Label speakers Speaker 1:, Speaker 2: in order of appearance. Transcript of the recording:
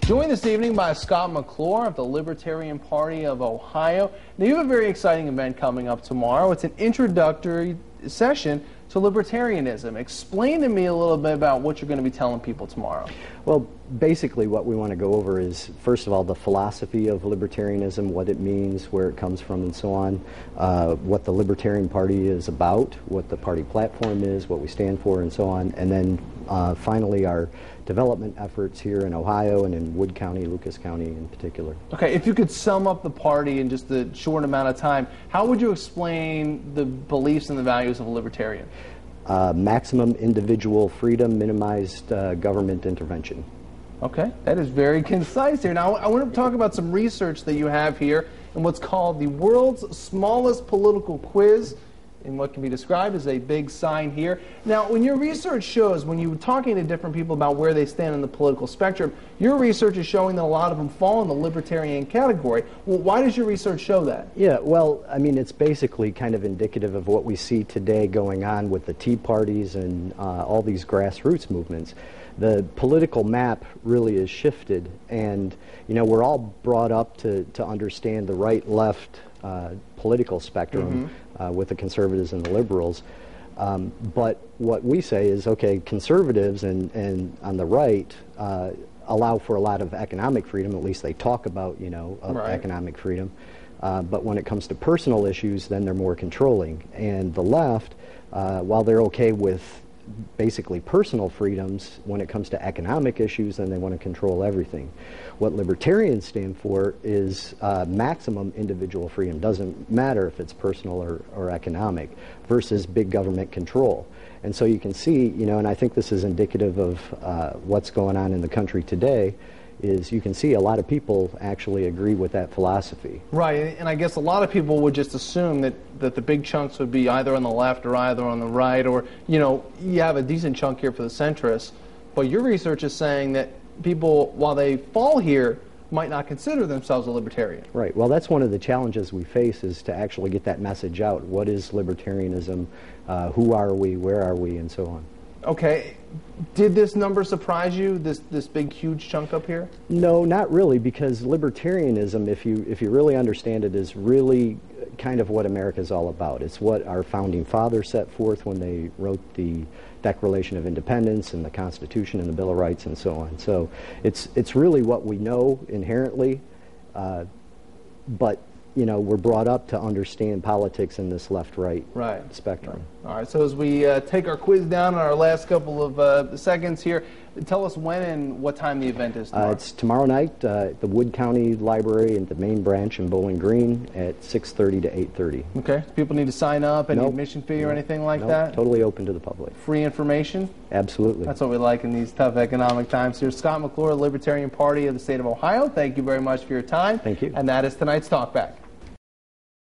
Speaker 1: Joined this evening by Scott McClure of the Libertarian Party of Ohio. Now, you have a very exciting event coming up tomorrow. It's an introductory session to libertarianism. Explain to me a little bit about what you're going to be telling people tomorrow.
Speaker 2: Well, basically what we want to go over is, first of all, the philosophy of libertarianism, what it means, where it comes from, and so on, what the Libertarian Party is about, what the party platform is, what we stand for, and so on, and then finally our development efforts here in Ohio and in Wood County, Lucas County in particular.
Speaker 1: Okay, if you could sum up the party in just a short amount of time, how would you explain the beliefs and the values of a libertarian?
Speaker 2: Maximum individual freedom, minimized government intervention.
Speaker 1: Okay, that is very concise here. Now, I want to talk about some research that you have here in what's called the world's smallest political quiz, in what can be described as a big sign here. Now, when your research shows, when you're talking to different people about where they stand in the political spectrum, your research is showing that a lot of them fall in the libertarian category. Well, why does your research show that?
Speaker 2: Yeah, well, I mean, it's basically kind of indicative of what we see today going on with the Tea Parties and all these grassroots movements. The political map really is shifted, and, you know, we're all brought up to understand the right-left political spectrum with the conservatives and the liberals. But what we say is, okay, conservatives and on the right allow for a lot of economic freedom, at least they talk about, you know, economic freedom. But when it comes to personal issues, then they're more controlling. And the left, while they're okay with basically personal freedoms, when it comes to economic issues, then they want to control everything. What libertarians stand for is maximum individual freedom. Doesn't matter if it's personal or economic, versus big government control. And so you can see, you know, and I think this is indicative of what's going on in the country today, is you can see a lot of people actually agree with that philosophy.
Speaker 1: Right, and I guess a lot of people would just assume that the big chunks would be either on the left or either on the right, or, you know, you have a decent chunk here for the centrists. But your research is saying that people, while they fall here, might not consider themselves a libertarian.
Speaker 2: Right, well, that's one of the challenges we face, is to actually get that message out. What is libertarianism? Who are we? Where are we? And so on. Okay.
Speaker 1: Did this number surprise you, this big, huge chunk up here?
Speaker 2: No, not really, because libertarianism, if you really understand it, is really kind of what America's all about. It's what our founding fathers set forth when they wrote the Declaration of Independence and the Constitution and the Bill of Rights and so on. So it's really what we know inherently, but, you know, we're brought up to understand politics in this left-right spectrum.
Speaker 1: All right, so as we take our quiz down in our last couple of seconds here, tell us when and what time the event is tomorrow.
Speaker 2: It's tomorrow night at the Wood County Library at the main branch in Bowling Green at 6:30 to 8:30.
Speaker 1: Okay, people need to sign up, any admission fee or anything like that?
Speaker 2: Totally open to the public.
Speaker 1: Free information?
Speaker 2: Absolutely.
Speaker 1: That's what we like in these tough economic times here. Scott McClure, Libertarian Party of the state of Ohio, thank you very much for your time.
Speaker 2: Thank you.
Speaker 1: And that is tonight's Talkback.